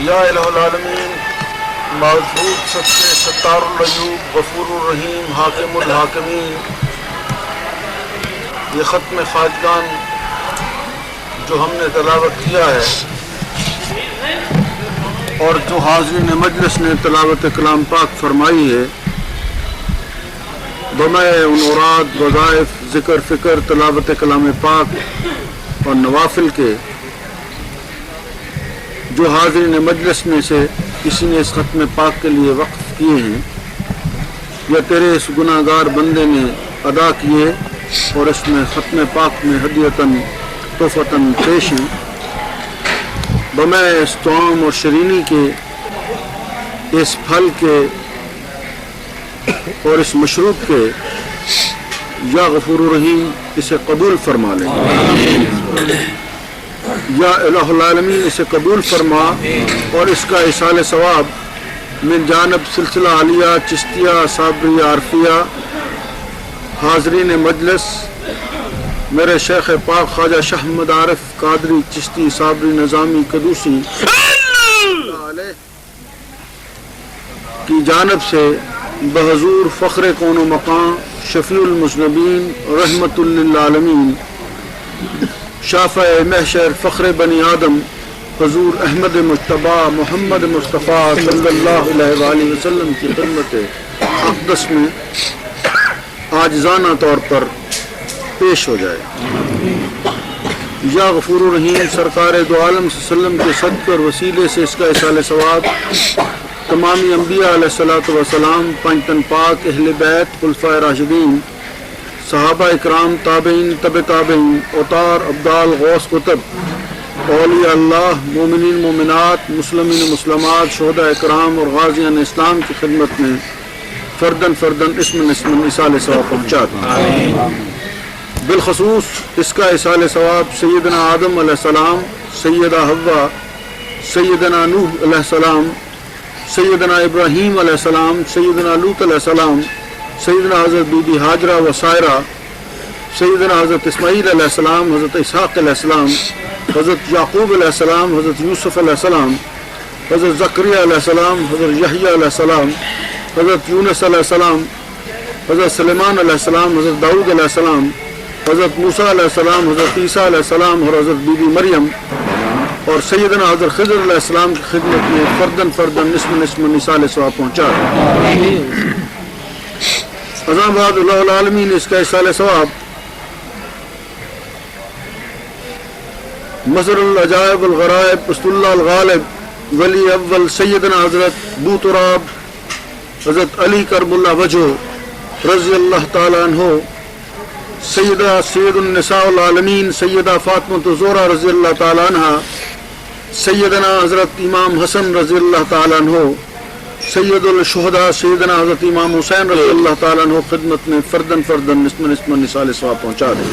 یا الہ العالمین، معذور سچے ستار العیوب غفور الرحیم حاکم الحاکمین، یہ ختم خواجگان جو ہم نے تلاوت کیا ہے اور جو حاضرین مجلس نے تلاوت کلام پاک فرمائی ہے، بمع ان اوراد وظائف ذکر فکر تلاوت کلام پاک اور نوافل کے جو حاضرین مجلس میں سے کسی نے اس ختم پاک کے لیے وقف کیے ہیں یا تیرے اس گناہ گار بندے نے ادا کیے اور اس میں ختم پاک میں ہدیتاً تحفتاً پیش ہیں، بمع اس طعام اور شرینی کے، اس پھل کے اور اس مشروب کے، یا غفور الرحیم اسے قبول فرما لے، یا الہ العالمین اسے قبول فرما اور اس کا ایصال ثواب من جانب سلسلہ عالیہ چشتیہ صابریہ عارفیہ حاضرین مجلس میرے شیخ پاک خواجہ شاہ محمد عارف قادری چشتی صابری نظامی قدوسی کی جانب سے بحضور فخر کون و مقام شفیع المذنبین رحمت للعالمین شافع محشر فخر بنی آدم حضور احمد مجتبی محمد مصطفیٰ صلی اللہ علیہ وآلہ وسلم کی خدمت اقدس میں عاجزانہ طور پر پیش ہو جائے۔ یا غفور الرحیم سرکار دو عالم صلی اللہ علیہ وسلم کے صدقے اور وسیلے سے اس کا ایصال ثواب تمامی انبیاء علیہ الصلوۃ والسلام، پنج تن پاک، اہل بیت، خلفائے راشدین، صحابہ اکرام، تابعین، تبع تابعین، اوتار، ابدال، غوث قطب، اولیاء اللہ، مومنین مومنات، مسلمین مسلمات، شہداء اکرام اور غازیان اسلام کی خدمت میں فردن فردن اسمن ایصال ثواب پہنچا دیں۔ بالخصوص اس کا ایصال ثواب سیدنا آدم علیہ السلام، سیدہ حوا، سیدنا نوح علیہ السلام، سیدنا ابراہیم علیہ السلام، سیدنا لوط علیہ السلام، سیدنا حضرت بی بی ہاجرہ و سائرہ، سیدنا حضرت اسماعیل علیہ السلام، حضرت اسحاق علیہ السلام، حضرت یعقوب علیہ السلام، حضرت یوسف علیہ السلام، حضرت زکریا علیہ السلام، حضرت یحییٰ علیہ السلام، حضرت یونس علیہ السلام، حضرت سلیمان علیہ السلام، حضرت داؤد علیہ السلام، حضرت موسیٰ علیہ السلام، حضرت عیسیٰ علیہ السلام اور حضرت بی بی مریم اور سیدنا حضرت خضر علیہ السلام کی خدمت میں فردن فردن نسم ایصال ثواب پہنچا دیں۔ اذان بعد اللہ العالمین اس کا ایصال ثواب مظہر العجائب الغرائب اسد اللہ الغالب ولی اول سیدنا حضرت بو تراب حضرت علی کرم اللہ وجہ رضی اللہ تعالیٰ عنہ، سیدہ سید النساء العالمین سیدہ فاطمہ الزہرا رضی اللہ تعالیٰ عنہ، سیدنا حضرت امام حسن رضی اللہ تعالیٰ عنہ، سید الشہداء سیدنا حضرت امام حسین رضی اللہ تعالیٰ عنہ خدمت میں فردن فردن نسم ایصال ثواب پہنچا دیں۔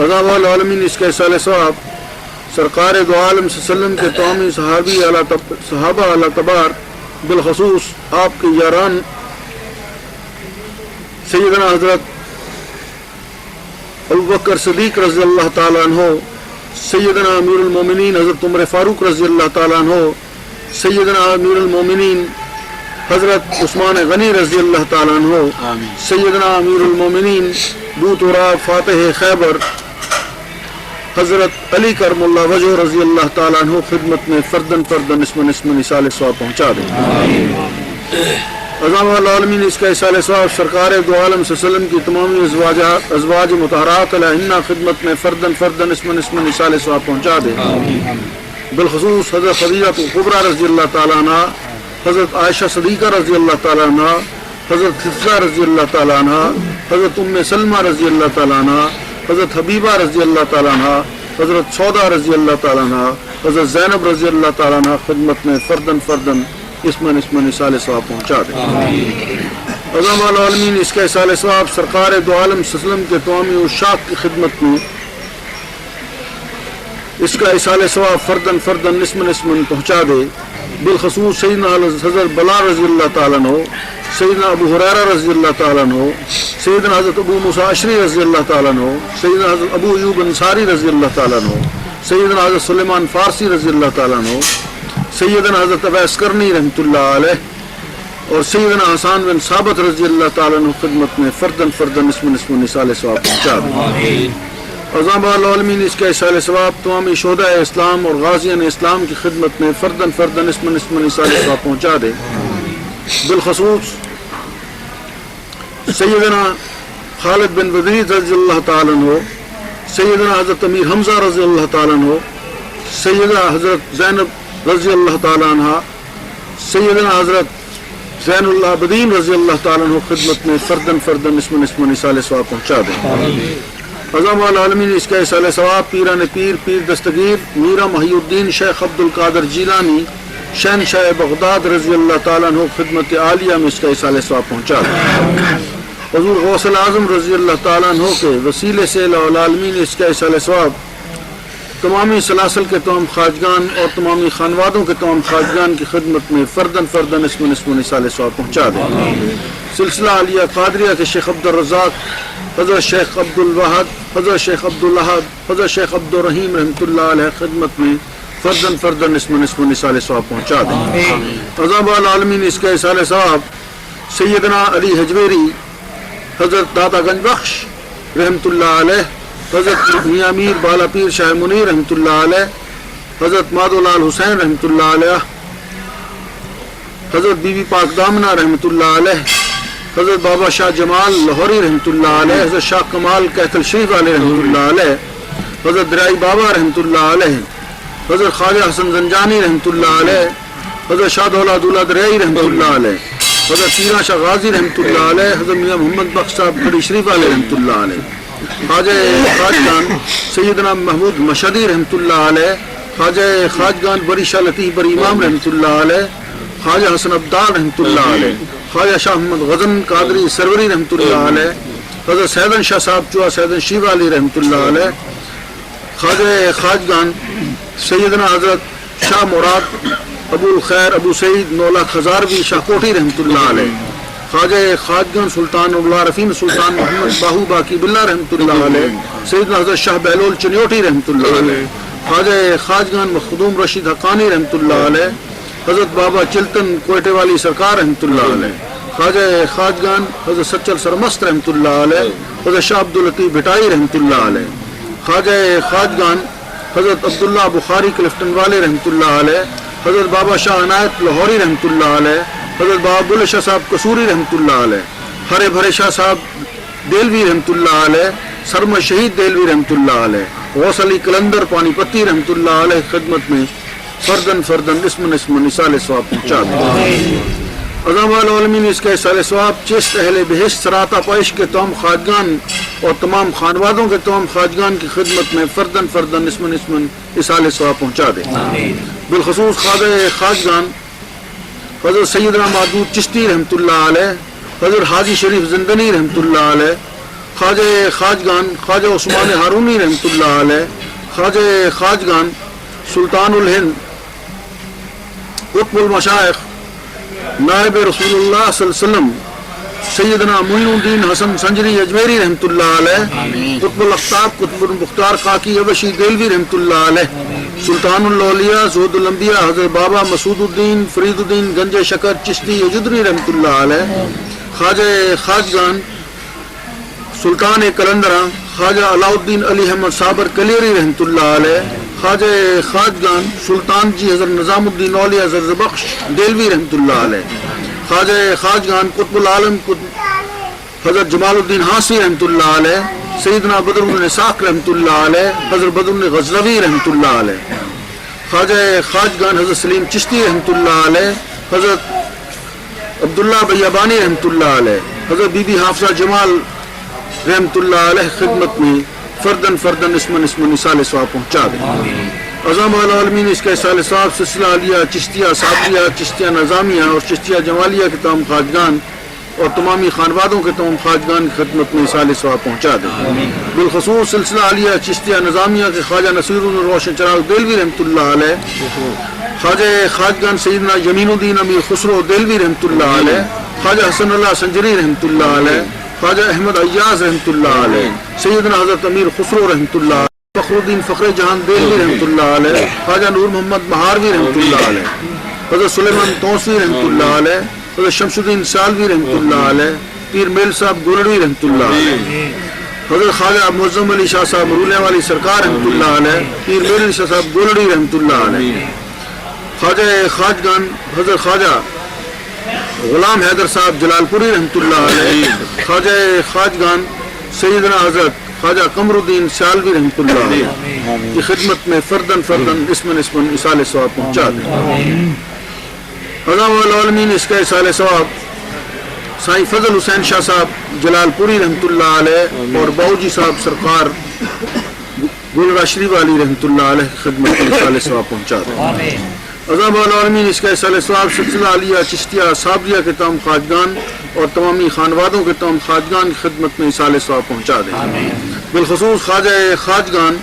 عذاب العالمین اس کا ایصال ثواب سرکار دو عالم صلی اللہ علیہ وسلم کے تمامی صحابہ اعلیٰ تبار، بالخصوص آپ کے یاران سیدنا حضرت ابوبکر صدیق رضی اللہ تعالیٰ عنہ، سیدنا امیر المومنین حضرت عمر فاروق رضی اللہ تعالیٰ عنہ، سیدنا امیر المومنین حضرت عثمان غنی رضی اللہ تعالیٰ عنہ، سیدنا امیر المومنین بو تراب فاتح خیبر حضرت علی کرم اللہ وجہ رضی اللہ تعالیٰ عنہ خدمت میں فردن فردن اسم ایصال ثواب پہنچا دیں۔ عظام العالمین اس کا ایصال ثواب سرکار دو عالم صلی اللہ علیہ وسلم کی تمامی ازواج مطہرات علیہن خدمت میں فردن فردن اسم ایصال ثواب پہنچا دے، بالخصوص حضرت خدیجہ کبریٰ رضی اللہ تعالیٰ عنہ، حضرت عائشہ صدیقہ رضی اللہ تعالیٰ عنہ، حضرت حفصہ رضی اللہ تعالیٰ عنہ، حضرت ام سلمہ رضی اللہ تعالیٰ عنہ، حضرت حبیبہ رضی اللہ تعالیٰ عنہ، حضرت سودا رضی اللہ تعالیٰ عنہ، حضرت زینب رضی اللہ تعالیٰ عنہ خدمت میں فردن فردن اسم ایصال ثواب پہنچا دیں۔ عظام العالمین اس کا ایصال ثواب سرکار دو عالم صلی اللہ علیہ وسلم کے تمامی عشاق کی خدمت میں اس کا ایصال ثواب فردن فردن اسم پہنچا دے، بالخصوص سیدنا حضرت بلال رضی اللہ تعالیٰ عنہ، سیدنا ابو ہریرہ رضی اللہ تعالیٰ عنہ، سیدنا حضرت ابو موسیٰ اشعری رضی اللہ تعالیٰ عنہ، سیدنا حضرت ابو ایوب انصاری رضی اللہ تعالیٰ عنہ، سیدنا حضرت سلیمان فارسی رضی اللہ تعالیٰ عنہ، سیدنا حضرت اویس کرنی رحمۃ اللہ علیہ اور سیدنا حسان بن ثابت رضی اللہ تعالیٰ عنہ خدمت میں فردن فردن نصف نصال ثواب پہنچا دیں. عظام العالمین اس کا اصال ثواب تمام شہداء اسلام اور غازیان اسلام کی خدمت میں فردن فردن نصف نصال ثواب پہنچا دے. بالخصوص سیدنا خالد بن ولید رضی اللہ تعالیٰ عنہ، سیدنا حضرت امیر حمزہ رضی اللہ تعالیٰ عنہ، سیدنا حضرت زینب رضی اللہ تعالیٰ عنہ، سیدنا حضرت زین العابدین رضی اللہ تعالیٰ عنہ خدمت میں فردن فردن نصف نصال ثواب پہنچا دیں. عظام العالمین اس کا اصال ثواب پیران پیر پیر دستگیر میرا محی الدین شیخ عبد القادر جیلانی شہنشاہ بغداد رضی اللہ تعالیٰ عنہ خدمت عالیہ میں اس کا اصال ثواب پہنچا دیں. حضور غوث الاعظم رضی اللہ تعالیٰ عنہ کے وسیلے سے العالمین اس کا اصال ثواب تمامی سلاسل کے تمام خواجگان اور تمامی خانوادوں کے تمام خواجگان کی خدمت میں فردن فردن نصف نصال ثواب پہنچا دیں. سلسلہ عالیہ قادریہ کے شیخ عبد الرزاق حضرت شیخ عبد الوحد حضرت شیخ عبد الحد حضرت شیخ عبد الرحیم رحمۃ اللہ علیہ خدمت میں فردن فردن نصف نصال ثواب پہنچا دیں. عظام العالمین اس کا اصال ثواب سیدنا علی حجویری حضرت داتا گنج بخش رحمۃ اللہ علیہ، حضرت میاں میر بالا پیر شاہ منیر رحمۃ اللہ علیہ، حضرت مادو لال حسین رحمۃ اللہ علیہ، حضرت بی بی پاک دامنہ رحمۃ اللہ علیہ، حضرت بابا شاہ جمال لاہوری رحمۃ اللہ علیہ، حضرت شاہ کمال کہتل شریف علیہ رحمۃ اللہ علیہ، حضرت درائی بابا رحمۃ اللہ علیہ، حضرت خواجہ حسن زنجانی رحمۃ اللہ علیہ، حضرت شاہ دولہ دولہ دریائی رحمۃ اللہ علیہ، حضرت پیرا شاہ غازی رحمۃ اللہ علیہ، حضرت میاں محمد بخش صاحب کھڑی شریف علیہ رحمۃ اللہ علیہ، خواجہ خواجگان سیدنا محمود مشہدی رحمۃ اللہ علیہ، خواجہ خواجگان بری شاہ لطیف بری امام رحمۃ اللہ علیہ، خواجہ حسن عبدال رحمۃ اللہ علیہ، خواجہ شاہ محمد غزن قادری سروری رحمۃ اللہ علیہ، حضرت سیدن شاہ صاحب چوہا سیدن شیو علی رحمۃ اللہ علیہ، خواجہ خواجگان سیدنا حضرت شاہ مراد ابو الخیر ابو سعید مولا خزاروی شاہ کوٹھی رحمۃ اللہ علیہ، خواجہ خواجگان سلطان العارفین سلطان محمد باہو باقی باللہ رحمۃ اللہ علیہ، سیدنا حضرت شاہ بہلول چنیوٹی رحمۃ اللہ علیہ، خواجہ خواجگان مخدوم رشید حقانی رحمۃ اللہ علیہ، حضرت بابا چلتن کوئٹے والی سرکار رحمۃ اللہ علیہ، خواجہ خواجگان حضرت سچل سرمست رحمۃ اللہ علیہ، حضرت شاہ عبداللطیف بھٹائی رحمۃ اللہ علیہ، خواجہ خواجگان حضرت عبداللہ بخاری کلفٹن والے رحمۃ اللہ علیہ، حضرت بابا شاہ عنایت لاہوری رحمۃ اللہ علیہ، حضرت بابا بلے شاہ صاحب قصوری رحمۃ اللہ علیہ، ہرے بھرے شاہ صاحب دیلوی رحمۃ اللہ علیہ، سرمد شہید دیلوی رحمۃ اللہ علیہ، غوث علی کلندر پانی پتی رحمۃ اللہ علیہ خدمت میں فردن فردن نصف نصال ثواب پہنچا دیں. عظام العالمین اس کا اصال ثواب چست اہل بہشت سراتا پائش کے تمام خواجگان اور تمام خانوادوں کے تمام خواجگان کی خدمت میں فردن فردن نصف اصال ثواب پہنچا دیں. بالخصوص خواجہ خواجگان حضرت سیدنا معدود چشتی رحمۃ اللہ علیہ، حضرت حاجی شریف زندنی رحمۃ اللہ علیہ، خواجہ خواجگان خواجہ عثمان ہارونی رحمۃ اللہ علیہ، خواجہ خواجگان سلطان الہند قطب المشائخ نائب رسول اللہ صلی اللہ علیہ وسلم سیدنا معین الدین حسن سنجری اجمیری رحمۃ اللہ علیہ، قطب الاقطاب قطب المختار خاکی ابشی دیلوی رحمۃ اللہ علیہ، سلطان الاولیاء زہد الانبیاء حضرت بابا مسعود الدین فرید الدین گنج شکر چشتی یجدری رحمۃ اللہ علیہ، خواجہ خواجگان سلطان کلندرہ خواجہ علاؤالدین علی احمد صابر کلیری رحمۃ اللہ علیہ، خواجہ خواجگان سلطان جی حضرت نظام الدین اولیاء زرز بخش دیلوی رحمۃ اللہ علیہ، خواجہ خواجگان قطب العالم حضرت جمال الدین حاسی رحمۃ اللہ علیہ، سیدنا بدر بن اسحاق رحمۃ اللہ علیہ، حضرت بدر بن غزنوی رحمۃ اللہ علیہ، خواجہ خواجگان حضرت سلیم چشتی رحمۃ اللہ علیہ، حضرت عبداللہ بیابانی رحمۃ اللہ علیہ، حضرت بی بی حافظہ جمال رحمۃ اللہ علیہ خدمت میں فردن فردن نصف نصال ثواب پہنچا دیں. عظام العالمین اس کا اصال ثواب سلسلہ عالیہ چشتیہ صابریہ چشتیہ نظامیہ اور چشتیہ جمالیہ کے تمام خواجگان اور تمامی خانوادوں کے تمام خواجگان کی خدمت میں اصال ثواب پہنچا دیں. بالخصوص سلسلہ عالیہ چشتیہ نظامیہ کے خواجہ نصیر روشن چراغ دیلوی رحمۃ اللہ علیہ، خواجہ خواجگان سیدنا یمین الدین امیر خسرو دیلوی رحمۃ اللہ علیہ، خواجہ حسن اللہ سنجری رحمۃ اللہ علیہ، خواجہ احمد ایاز رحمۃ اللہ علیہ، سیدنا حضرت امیر خسرو رحمۃ اللہ فخر الدین فخر جہان دہلوی رحمۃ اللہ علیہ، خواجہ نور محمد بہاروی رحمۃ اللہ علیہ، حضرت سلیمان توسوی رحمۃ اللہ علیہ، حضرت شمس الدین سالوی رحمۃ اللہ علیہ، پیر میل صاحب گولڑوی رحمۃ اللہ علیہ، حضرت خواجہ معظم علی شاہ صاحب رولے والی سرکار رحمۃ اللہ علیہ، پیر میل علی شاہ صاحب گولڑوی رحمۃ اللہ علیہ، خواجہ خواجگان حضرت خواجہ غلام حیدر صاحب جلال پوری رحمۃ اللہ علیہ، خواجہ خواجگان سیدنا حضرت خواجہ قمر الدین سالوی رحمۃ اللہ علیہ کی خدمت میں فردن فردن اسمن اسمن اصال ثواب پہنچا دیں۔ عظام العالمین اس کا اصال ثواب سائیں فضل حسین شاہ صاحب جلال پوری رحمۃ اللہ علیہ اور باؤجی صاحب سرکار گلراشری والی رحمۃ اللہ علیہ کی خدمت میں اصال ثواب پہنچا دیں۔ عظام العالمین اس کا اصال ثواب سلسلہ عالیہ چشتیہ صابریہ کے تمام خواجگان اور تمامی خانوادوں کے تمام خواجگان کی خدمت میں اصال ثواب پہنچا دیں۔ بالخصوص خواجہ خواجگان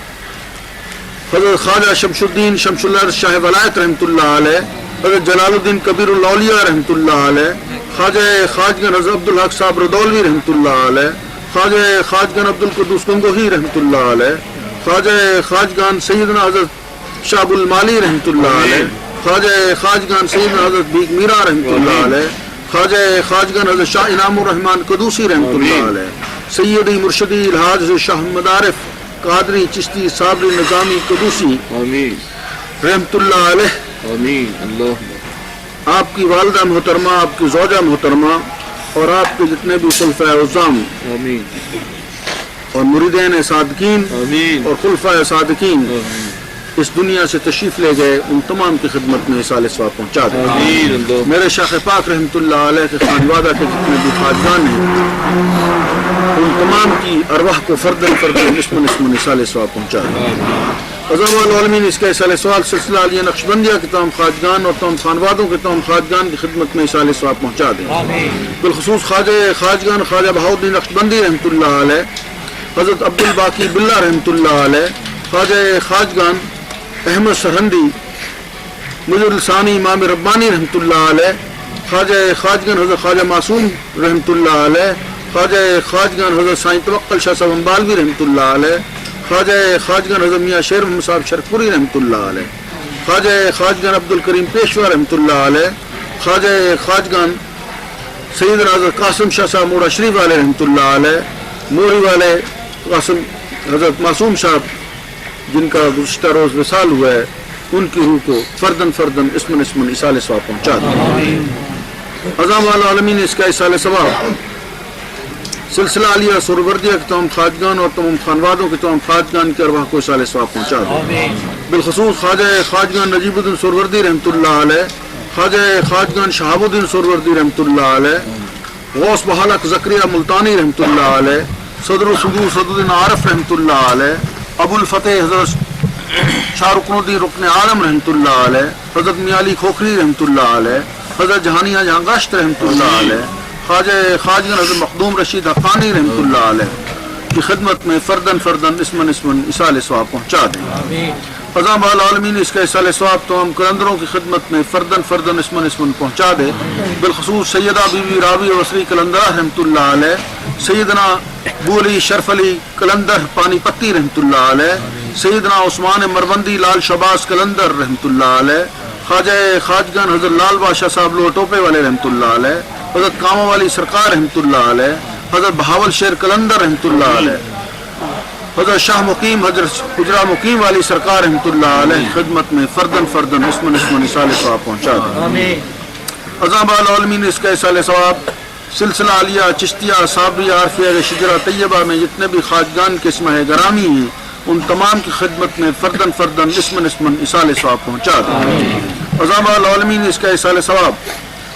حضرت خواجہ شمس الدین شمس اللہ شاہ ولایت رحمۃ اللہ علیہ، حضرت جلال الدین کبیر الاولیاء رحمۃ اللہ علیہ، خواجہ خواجگان حضرت عبدالحق صاحب ردولوی رحمۃ اللہ علیہ، خواجہ خواجگان عبدالقدوس گنگوہی رحمۃ اللہ علیہ، خواجہ خواجگان سیدنا حضرت شعب المالی رحمۃ اللہ علیہ، خواجہ خواجگان سیدنا حضرت بیگ میرا رحمۃ اللہ علیہ، خواجہ خواجگان حضرت شاہ انعام الرحمن قدوسی رحمۃ اللہ علیہ، سیدی مرشدی الحاج شاہ محمد عارف قادری چشتی صابری نظامی قدوسی رحمۃ اللہ علیہ، آپ کی والدہ محترمہ، آپ کی زوجہ محترمہ اور آپ کے جتنے بھی خلفائے اعظام اور مریدین صادقین اور خلفائے صادقین اس دنیا سے تشریف لے گئے، ان تمام کی خدمت میں اصال ثواب پہنچا دیں۔ میرے شاخ پاک رحمۃ اللہ علیہ کے خانوادہ کے جتنے بھی خواجگان ہیں، ان تمام کی ارواح کو فردن فردن اسمن اسمن اصال ثواب پہنچا دیں۔ عظام العالمین اس کا اصال ثواب سلسلہ عالیہ نقشبندیہ کے تمام خواجگان اور تمام خانوادوں کے تمام خواجگان کی خدمت میں اصال ثواب پہنچا دیں۔ بالخصوص خواجہ خواجگان خواجہ بہاؤالدین نقشبندی رحمۃ اللہ علیہ، حضرت عبد الباقی باللہ رحمۃ اللہ علیہ، خواجہ خواجگان احمد سرہندی مجر لسانی امام ربانی رحمۃ اللہ علیہ، خواجہ خواجگان حضرت خواجہ معصوم رحمۃ اللہ علیہ، خواجہ خواجگان حضرت سائیں توکل شاہ صاحب امبالوی رحمۃ اللہ علیہ، خواجہ خواجگان حضرت میاں شیر محمد صاحب شرکپوری رحمۃ اللہ علیہ، خواجہ خواجگان عبد الکریم پیشوا رحمۃ اللہ علیہ، خواجہ خواجگان سیدنا حضرت قاسم شاہ صاحب موڑا شریف والے رحمۃ اللہ علیہ، موڑی والے قاسم حضرت معصوم صاحب جن کا گزشتہ روز وصال ہوا ہے، ان کی روح کو فردن فردن اسمن اسمن اصال ثواب پہنچا دیں۔ عظام العالمین اس کا اصال ثواب سلسلہ عالیہ سہروردیہ کے تمام خواجگان اور تمام خانوادوں کے تمام خواجگان کی ارواح کو اصال ثواب پہنچا دیں۔ بالخصوص خواجہ خواجگان نجیب الدین سہروردی رحمۃ اللہ علیہ، خواجہ خواجگان شہاب الدین سہروردی رحمۃ اللہ علیہ، غوث بحالق زکریہ ملتانی رحمۃ اللہ علیہ، صدر الصدور صدر الدین عارف رحمۃ اللہ علیہ، ابو الفتح حضرت شاہ رکن الدین رکن عالم رحمۃ اللہ علیہ، حضرت میاں علی کھوکھری رحمۃ اللہ علیہ، حضرت جہانیہ جہاں گاشت رحمۃ اللہ علیہ، خواجہ خواجگان حضرت مخدوم رشید حقانی رحمۃ اللہ علیہ کی خدمت میں فردن فردن اسمن اسمن اصال ثواب پہنچا دیں۔ عظام العالمین اس کا اصال ثواب تمام قلندروں کی خدمت میں فردن فردن اسمن اسمن پہنچا دے۔ بالخصوص سیدہ بی بی راوی وسری قلندرہ رحمۃ اللہ علیہ، سیدنا ابو علی شرف علی قلندر پانی پتی رحمۃ اللہ علیہ، سیدنا عثمان مروندی لال شباز قلندر رحمۃ اللہ علیہ، خواجہ خواجگان حضرت لال بادشاہ صاحب لوہ ٹوپے والے رحمۃ اللہ علیہ، حضرت کامہ والی سرکار رحمۃ اللہ علیہ، حضرت بہاول شیر قلندر رحمۃ اللہ علیہ، حضرت شاہ مقیم حضرت حجرہ مقیم والی سرکار رحمۃ اللہ علیہ خدمت میں فردن فردن اسمن اسمن اصال ثواب پہنچا دیں۔ عظام العالمین اس کا اصال ثواب سلسلہ عالیہ چشتیہ صابریہ عارفیہ شجرہ طیبہ میں جتنے بھی خواجگان کے اسماء گرامی ہیں، ان تمام کی خدمت میں فردن فردن اسمن اسمن اصال ثواب پہنچا دیں۔ عظام العالمین اس کا اصال ثواب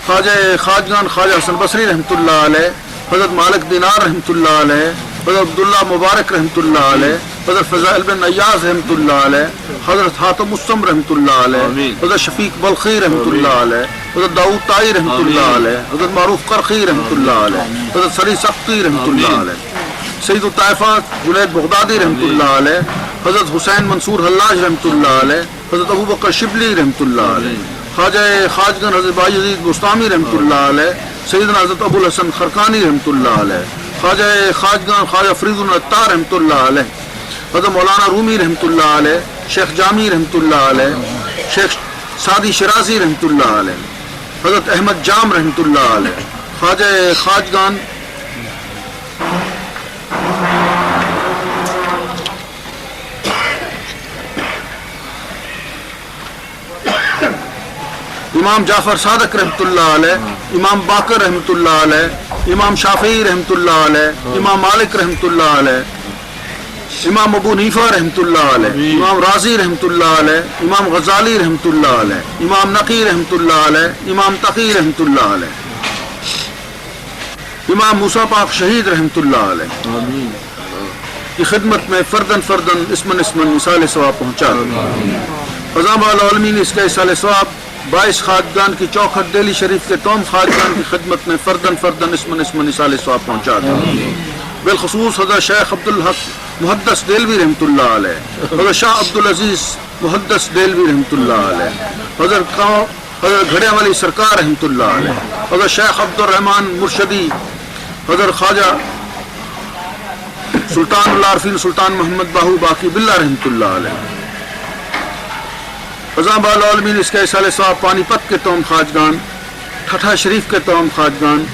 خواجہ خواجگان خواجہ حسن بصری رحمۃ اللہ علیہ، حضرت مالک دینار رحمۃ اللہ علیہ، حضرت عبداللہ مبارک رحمۃ اللہ علیہ، حضرت فضائل بن ایاز رحمۃ اللہ علیہ، حضرت حاتم السم رحمۃ اللہ علیہ، حضرت شفیق بلخی رحمۃ اللہ علیہ، حضرت داؤد طائی رحمۃ اللہ علیہ، حضرت معروف قرخی رحمۃ اللہ علیہ، حضرت سری سختی رحمۃ اللہ علیہ، سید الطائفہ جنید بغدادی رحمۃ اللہ علیہ، حضرت حسین منصور حلاج رحمۃ اللہ علیہ، حضرت ابو بکر شبلی رحمۃ اللہ علیہ، خواجہ خواجگان حضرت بایزید بستامی رحمۃ اللہ علیہ، سیدنا حضرت ابو الحسن خرقانی رحمۃ اللہ علیہ، خواجہ خواجگان خواجہ فرید العطار رحمۃ اللہ علیہ، حضرت مولانا رومی رحمۃ اللہ علیہ، شیخ جامی رحمۃ اللہ علیہ، شیخ سعدی شرازی رحمۃ اللہ علیہ، حضرت احمد جام رحمۃ اللہ علیہ، خواجہ خواجگان امام جعفر صادق رحمۃ اللہ علیہ، امام باقر رحمۃ اللہ علیہ، امام شافعی رحمۃ اللہ علیہ، امام مالک رحمۃ اللہ علیہ، امام ابو حنیفہ رحمۃ اللہ علیہ، امام راضی رحمۃ اللہ علیہ، امام غزالی رحمۃ اللہ علیہ، امام نقی رحمۃ اللہ علیہ، امام تقی رحمۃ اللہ علیہ، امام موسیٰ پاک شہید رحمۃ اللہ علیہ کی خدمت میں فردن فردن اسمن اسمن اصال ثواب پہنچا دیں۔ عظام العالمین اس کا اصال ثواب 22 خواجگان کی چوکھٹ دہلی شریف کے تمام خواجگان کی خدمت میں فردن فردن اسمن اسمن اصال ثواب پہنچا دیں۔ بالخصوص حضرت شیخ عبدالحق محدث دہلوی رحمۃ اللہ علیہ، حضرت شاہ عبدالعزیز محدث دہلوی رحمۃ اللہ علیہ، حضرت گھڑے والی سرکار رحمۃ اللہ علیہ، حضرت شیخ عبدالرحمن مرشدی، حضرت خواجہ سلطان العارفین سلطان محمد باہو باقی باللہ رحمۃ اللہ علیہ۔ عظام العالمین اس کا اصال ثواب پانی پت کے تمام خواجگان، ٹھٹھا شریف کے تمام خواجگان،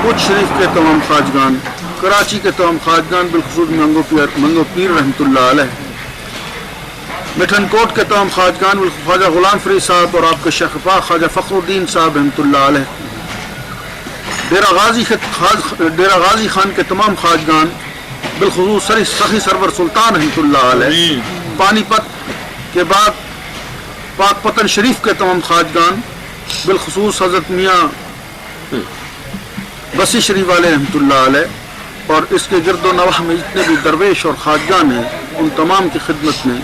پوچھ شریف کے تمام خواجگان، کراچی کے تمام خواجگان، بالخصوص منگو پیر رحمۃ اللہ علیہ، مٹھن کوٹ کے تمام خواجگان، خواجہ غلام فرید صاحب اور آپ کے شیخ پاک خواجہ فخر الدین صاحب رحمۃ اللہ علیہ، ڈیرہ غازی خان کے تمام خواجگان، بالخصوص سخی سرور سلطان رحمۃ اللہ علیہ، پانی پت کے بعد پاک پتن شریف کے تمام خواجگان، بالخصوص حضرت میاں بسی شریف والے رحمۃ اللہ علیہ، اور اس کے گرد و نواح میں جتنے بھی درویش اور خواجگان ہیں ان تمام کی خدمت میں،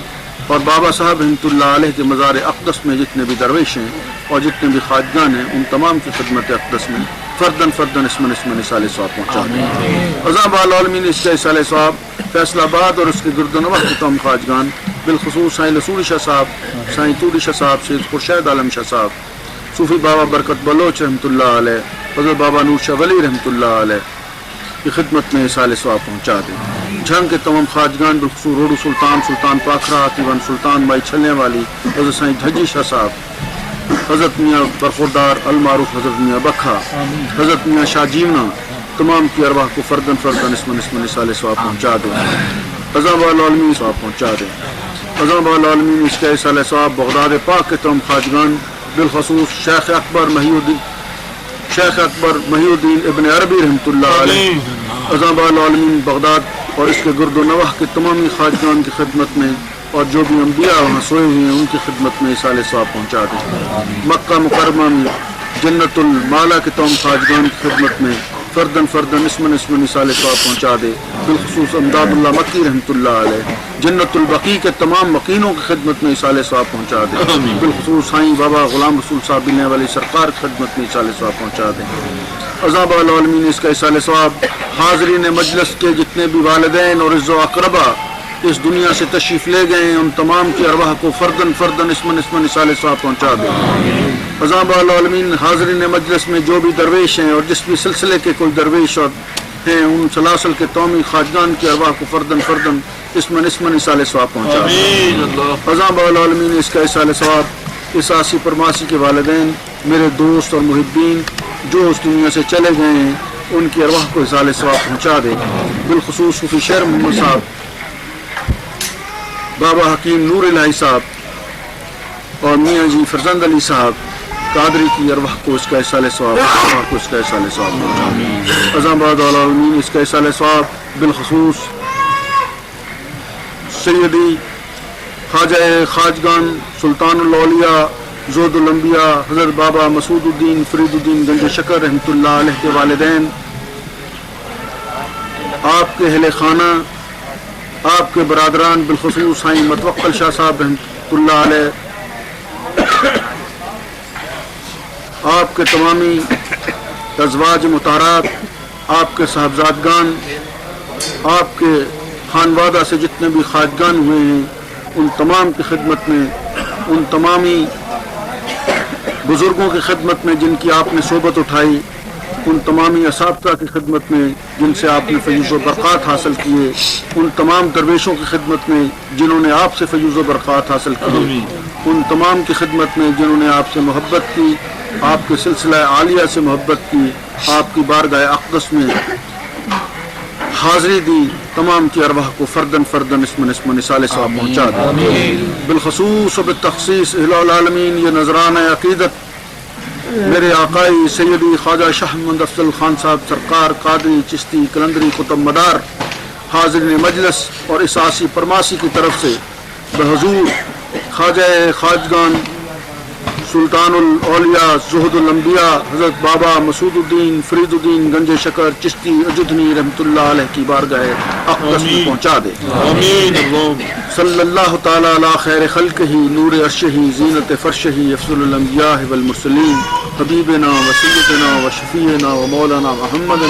اور بابا صاحب رحمۃ اللہ علیہ کے مزار اقدس میں جتنے بھی درویش ہیں اور جتنے بھی خواجگان ہیں ان تمام کی خدمت اقدس میں فردن فردن اسمن اسمن اصال ثواب پہنچا دیں۔ عظام العالمین اس کا اصال ثواب فیصل آباد اور اس کے گرد و نواح کے تمام خواجگان، بالخصوص سائیں لسوری شاہ صاحب، سائیں توری شاہ صاحب، سید خورشید عالم شاہ صاحب، صوفی بابا برکت بلوچ رحمۃ اللہ علیہ، حضرت بابا نور شاہ ولی رحمۃ اللہ علیہ کی خدمت میں اصال ثواب پہنچا دیں۔ جھنگ کے تمام خواجگان، بالخصوص روڈو سلطان، سلطان پاکھرا، تیون سلطان بائی چھلنے والی، حضرت سائیں دھجی شاہ صاحب، حضرت میاں برخوردار المعروف حضرت میاں بکھا، حضرت میاں شاہ جیونا، تمام کی ارواح کو فردن فردن اسمن اسمن اصال ثواب پہنچا دیں۔ عظام العالمین ثواب پہنچا دیں۔ عظام العالمین اس کا اصال ثواب بغداد پاک کے تمام خواجگان، بالخصوص شیخ اکبر محی الدین ابن عربی رحمۃ اللہ علیہ، عظام العالمین بغداد اور اس کے گرد و نواح کے تمامی خواجگان کی خدمت میں، اور جو بھی انبیاء وہاں سوئے ہوئے ہیں ان کی خدمت میں اصال ثواب پہنچا دیں۔ مکہ مکرمہ میں جنت المالا کے تمام خواجگان کی خدمت میں فردن فردن اسمن اسمن اصال ثواب پہنچا دے، بالخصوص امداد اللہ مکی رحمۃ اللہ علیہ، جنت البقیع کے تمام مکینوں کی خدمت میں اصال ثواب پہنچا دے، بالخصوص سائیں بابا غلام رسول صاحب بلنے والی سرکار کی خدمت میں اصال ثواب پہنچا دیں۔ عذاب العالمین اس کا اصال ثواب حاضرین مجلس کے جتنے بھی والدین اور عز و اقربا اس دنیا سے تشریف لے گئے ہیں ان تمام کی ارواح کو فردن فردن اسمن اسمن اصال ثواب پہنچا دیں۔ عذاب العالمین حاضرین مجلس میں جو بھی درویش ہیں اور جس بھی سلسلے کے کوئی درویش اور ہیں ان سلاسل کے تومی خواجگان کی ارواح کو فردن فردن اسمن اسمن اصال ثواب پہنچا دیں۔ عذاب العالمین اس کا اصال ثواب اس آسی پرماسی کے والدین، میرے دوست اور محبین جو اس دنیا سے چلے گئے ہیں ان کی ارواح کو اصال ثواب پہنچا دے، بالخصوص صوفی شیر محمد صاحب، بابا حکیم نور الہی صاحب اور میاں جی فرزند علی صاحب قادری کی ارواح کو اس کا اصال ثواب پہنچا دے۔ عظام العالمین اس کا اصال ثواب بالخصوص سیدی خواجہ خواجگان سلطان الاولیاء زود الانبیاء حضرت بابا مسعود الدین فرید الدین گنج شکر رحمۃ اللہ علیہ کے والدین، آپ کے اہل خانہ، آپ کے برادران، بالخصوص سائیں متوکل شاہ صاحب رحمۃ اللہ علیہ، آپ کے تمامی ازواج مطہرات، آپ کے صاحبزادگان، آپ کے خانوادہ سے جتنے بھی خواجگان ہوئے ہیں ان تمام کی خدمت میں، ان تمامی بزرگوں کی خدمت میں جن کی آپ نے صحبت اٹھائی، ان تمامی اساتذہ کی خدمت میں جن سے آپ نے فیض و برکات حاصل کیے، ان تمام درویشوں کی خدمت میں جنہوں نے آپ سے فیض و برکات حاصل کیے، ان تمام کی خدمت میں جنہوں نے آپ سے محبت کی، آپ کے سلسلہ عالیہ سے محبت کی، آپ کی بارگاہ اقدس میں حاضری دی، تمام کی ارواح کو فردن فردن اسم نثال ثواب پہنچا دے۔ بالخصوص و بالتخصیص الہ العالمین یہ نذرانہ عقیدت میرے آقائی سیدی خواجہ شاہ محمد افضل خان صاحب سرکار قادری چشتی کلندری قطب مدار حاضرین مجلس اور اساسی پرماسی کی طرف سے بحضور خواجہ خواجگان سلطان الاولیاء زہد الانبیاء حضرت بابا مسعود الدین فرید الدین گنج شکر چشتی اجدنی رحمۃ اللہ علیہ کی بارگاہ اقدس میں پہنچا دے۔ صلی اللہ تعالی علی خیر خلقہ نور عرشہ زینت فرشہ افضل الانبیاء والمرسلین حبیبنا و سیدنا و شفیعنا و مولانا محمد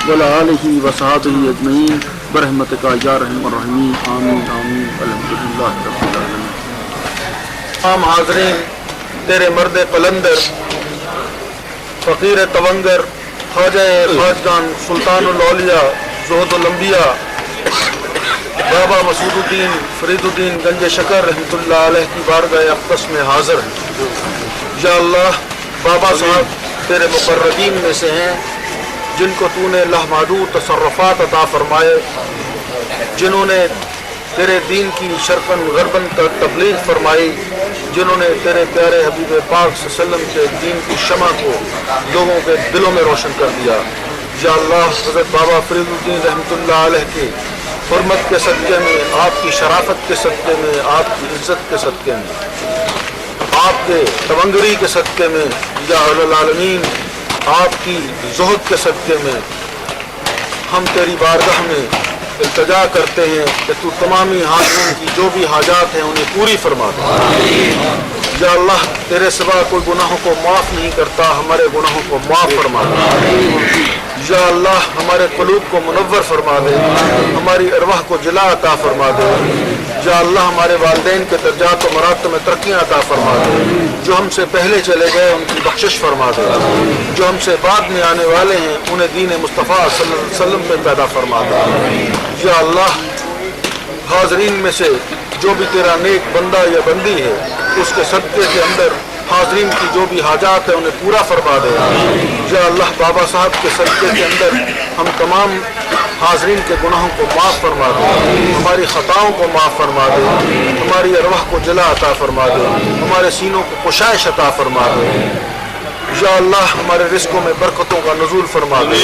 وعلی آلہ و صحابہ اجمعین برحمتک یا رحم الرحیمین آمین آمین الحمدللہ رب العالمین۔ تمام حاضرین، تیرے مرد قلندر فقیر تونگر خواجہ خواجگان سلطان الاولیاء زہد الانبیاء بابا مسعود الدین فرید الدین گنج شکر رحمۃ اللہ علیہ کی بارگاہ اقدس میں حاضر ہیں۔ یا اللہ، بابا صاحب تیرے مقربین میں سے ہیں جن کو تو نے لامحدود تصرفات عطا فرمائے، جنہوں نے تیرے دین کی شرقاً غرباً تک تبلیغ فرمائی، جنہوں نے تیرے پیارے حبیب پاک صلی اللہ علیہ وسلم کے دین کی شمع کو لوگوں کے دلوں میں روشن کر دیا۔ یا اللہ، حضرت بابا فرید الدین رحمۃ اللہ علیہ کی حرمت کے صدقے میں، آپ کی شرافت کے صدقے میں، آپ کی عزت کے صدقے میں، آپ کے تونگری کے صدقے میں، یا العالمین آپ کی زہد کے صدقے میں ہم تیری بارگاہ میں التجا کرتے ہیں کہ تو تمامی حاضرین کی جو بھی حاجات ہیں انہیں پوری فرما دے۔ یا اللہ، تیرے سوا کوئی گناہوں کو معاف نہیں کرتا، ہمارے گناہوں کو معاف فرما دے۔ یا اللہ، ہمارے قلوب کو منور فرما دے، ہماری ارواح کو جلا عطا فرما دے۔ یا اللہ، ہمارے والدین کے درجات و مراتب میں ترقیاں عطا فرما دے، جو ہم سے پہلے چلے گئے ان کی بخشش فرما دے، جو ہم سے بعد میں آنے والے ہیں انہیں دین مصطفیٰ صلی اللہ علیہ وسلم پہ پیدا فرما دے۔ یا اللہ، حاضرین میں سے جو بھی تیرا نیک بندہ یا بندی ہے اس کے صدقے کے اندر حاضرین کی جو بھی حاجات ہیں انہیں پورا فرما دے۔ یا اللہ، بابا صاحب کے صدقے کے اندر ہم تمام حاضرین کے گناہوں کو معاف فرما دے، ہماری خطاؤں کو معاف فرما دے، ہماری ارواح کو جلا عطا فرما دے، ہمارے سینوں کو کشائش عطا فرما دے۔ یا اللہ، ہمارے رزقوں میں برکتوں کا نزول فرما دے،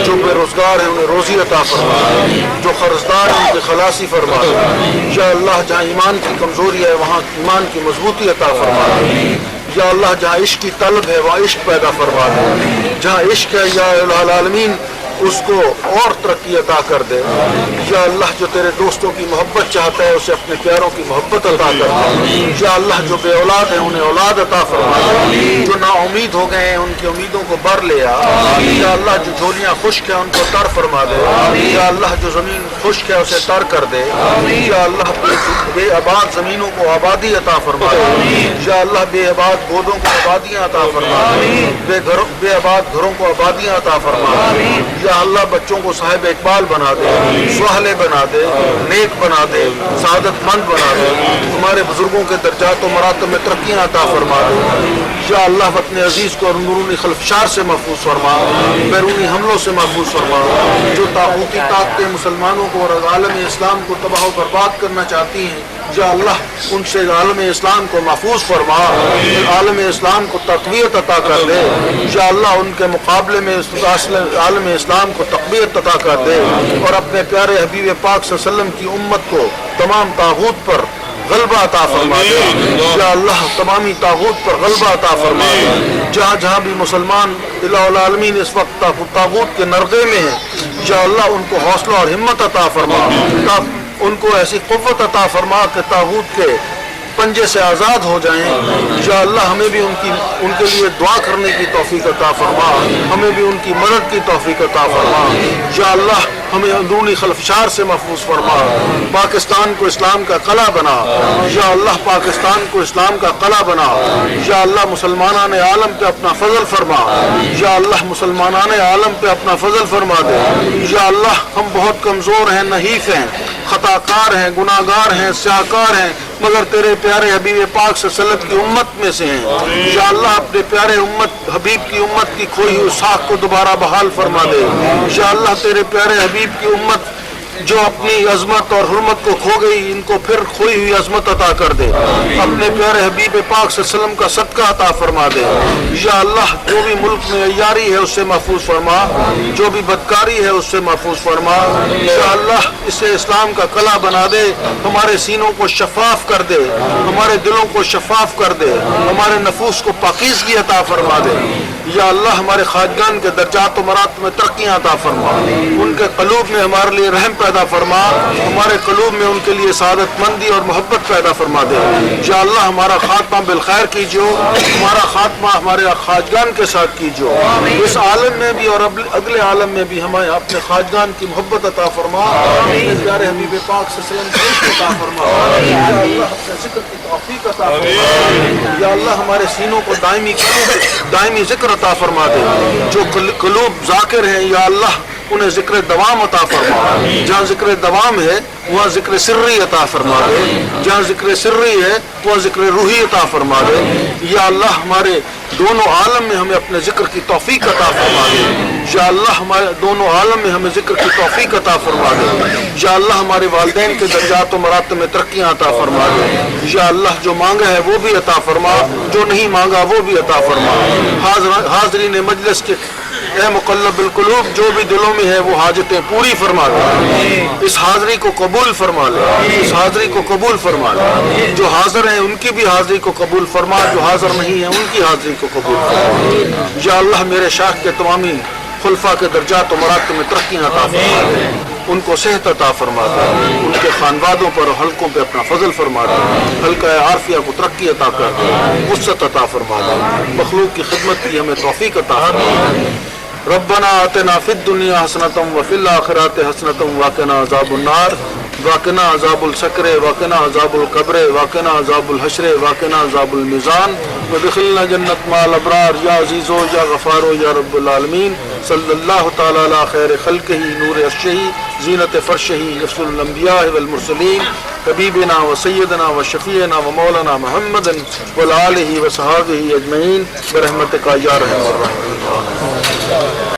جو بے روزگار ہیں انہیں روزی عطا فرما دے، جو قرضدار ہیں ان کی خلاصی فرما دے۔ یا اللہ، جہاں ایمان کی کمزوری ہے وہاں ایمان کی مضبوطی عطا فرما دے۔ یا اللہ، جہاں عشق کی طلب ہے وہاں عشق پیدا فرما دے، جہاں عشق ہے یا الہ العالمین اس کو اور ترقی عطا کر دے۔ یا اللہ، جو تیرے دوستوں کی محبت چاہتا ہے اسے اپنے پیاروں کی محبت عطا کر دے۔ یا اللہ، جو بے اولاد ہیں انہیں اولاد عطا فرما دے، جو نا امید ہو گئے ہیں ان کی امیدوں کو بھر لے آ۔ یا اللہ، جو جھولیاں خشک ہیں ان کو تر فرما دے۔ یا اللہ، جو زمین خشک ہے اسے تر کر دے۔ یا اللہ، بے آباد زمینوں کو آبادی عطا فرما دے۔ یا اللہ، بے آباد گودوں کو آبادیاں عطا فرما دے، بے آباد گھروں کو آبادیاں عطا فرما دے۔ یا اللہ، بچوں کو صاحب اقبال بنا دے، سہلے بنا دے، نیک بنا دے، سعادت مند بنا دے، ہمارے بزرگوں کے درجات و مراتب میں ترقیاں عطا فرما دے۔ یا اللہ، وطن عزیز کو اندرونی خلفشار سے محفوظ فرما، بیرونی حملوں سے محفوظ فرما، جو طاغوتی طاقتیں مسلمانوں کو اور عالم اسلام کو تباہ و برباد کرنا چاہتی ہیں، یا اللہ ان سے عالم اسلام کو محفوظ فرما، عالم اسلام کو تقویت عطا کر دے۔ یا اللہ، ان کے مقابلے میں عالم اسلام کو تقویت عطا کر دے، اور اپنے پیارے حبیب پاک صلی اللہ علیہ وسلم کی امت کو تمام طاغوت پر غلبہ عطا فرما دے۔ یا اللہ، تمامی طاغوت پر غلبہ عطا فرما دے، جہاں جہاں بھی مسلمان الہ العالمین اس وقت طاغوت کے نرغے میں ہیں، یا اللہ ان کو حوصلہ اور ہمت عطا فرما، ان کو ایسی قوت عطا فرما کہ طاغوت کے پنجے سے آزاد ہو جائیں۔ یا اللہ، ہمیں بھی ان کے لیے دعا کرنے کی توفیق عطا فرما، ہمیں بھی ان کی مدد کی توفیق عطا فرما۔ یا اللہ، ہمیں اندرونی خلفشار سے محفوظ فرما، پاکستان کو اسلام کا قلعہ بنا یا اللہ، پاکستان کو اسلام کا قلعہ بنا یا اللہ، مسلمانان عالم پہ اپنا فضل فرما یا اللہ، مسلمانان عالم پہ اپنا فضل فرما دے یا اللہ۔ ہم بہت کمزور ہیں، نحیف ہیں، خطا کار ہیں، گناہ گار ہیں، سیاہکار ہیں، مگر تیرے پیارے حبیب پاک صلی اللہ علیہ وسلم کی امت میں سے ہیں یا اللہ۔ اپنے پیارے امت حبیب کی امت کی کھوئی ہوئی ساکھ کو دوبارہ بحال فرما دے یا اللہ۔ تیرے پیارے حبیب کی امت جو اپنی عظمت اور حرمت کو کھو گئی، ان کو پھر کھوئی ہوئی عظمت عطا کر دے، اپنے پیارے حبیب پاک صلی اللہ علیہ وسلم کا صدقہ عطا فرما دے یا اللہ۔ جو بھی ملک میں عیاری ہے اس سے محفوظ فرما، جو بھی بدکاری ہے اس سے محفوظ فرما یا اللہ۔ اسے اسلام کا قلعہ بنا دے، ہمارے سینوں کو شفاف کر دے، ہمارے دلوں کو شفاف کر دے، ہمارے نفوس کو پاکیزگی عطا فرما دے یا اللہ۔ ہمارے خواجگان کے درجات و مراتب میں ترقیاں عطا فرما، ان کے قلوب میں ہمارے لیے رحم پیدا فرما، ہمارے قلوب میں ان کے لیے سعادت مندی اور محبت پیدا فرما دے یا اللہ۔ ہمارا خاتمہ بالخیر کیجو، ہمارا خاتمہ ہمارے خواجگان کے ساتھ کیجو، اس عالم میں بھی اور اگلے عالم میں بھی ہمیں اپنے خواجگان کی محبت عطا فرما، اپنے پیارے حبیب پاک صلی اللہ علیہ وسلم کی عزت عطا فرما یا اللہ۔ اپنے ذکر کی توفیق عطا فرما یا اللہ۔ ہمارے سینوں کو دائمی ذکر عطا فرما دے، جو قلوب ذاکر ہیں یا اللہ انہیں ذکر دوام عطا فرما، جہاں ذکر دوام ہے وہاں ذکر سری عطا فرما دے، جہاں ذکر سری ہے وہاں ذکر روحی عطا فرما دے یا اللہ۔ ہمارے دونوں عالم میں ہمیں اپنے ذکر کی توفیق عطا فرما دے یا اللہ۔ ہمارے دونوں عالم میں ہمیں ذکر کی توفیق عطا فرما دے یا اللہ۔ ہمارے والدین کے درجات و مراتب میں ترقیاں عطا فرما دے یا اللہ۔ جو مانگا ہے وہ بھی عطا فرما، جو نہیں مانگا وہ بھی عطا فرما۔ حاضرین مجلس کے اے مقلب القلوب، جو بھی دلوں میں ہے وہ حاجتیں پوری فرما دے، اس حاضری کو قبول فرما لے، اس حاضری کو قبول فرما لے۔ جو حاضر ہیں ان کی بھی حاضری کو قبول فرما، جو حاضر نہیں ہیں ان کی حاضری کو قبول فرما یا اللہ۔ میرے شیخ کے تمامی خلفاء کے درجات و مراتب میں ترقیاں عطا فرما دے، ان کو صحت عطا فرما دے، ان کے خانوادوں پر اور حلقوں پہ اپنا فضل فرما دے، حلقہ عارفیہ کو ترقی عطا کر دے، وسعت عطا فرما دے، مخلوق کی خدمت کی ہمیں توفیق عطا فرما دے۔ ربنا آتنا فی الدنیا حسنۃ وفی الآخرۃ حسنۃ وقنا عذاب النار وقنا عذاب السکر وقنا عذاب القبر وقنا عذاب الحشر وقنا عذاب المیزان وادخلنا جنت مع الابرار یا عزیز یا غفار یا رب العالمین۔ صلی اللہ تعالی علی خیر خلقہ نور عرشہ زینت فرشہ افضل الانبیاء والمرسلین حبیبنا و سیدنا و شفیعنا و مولانا محمد وآلہ و صحابہ اجمعین برحمتک یا ارحم الراحمین۔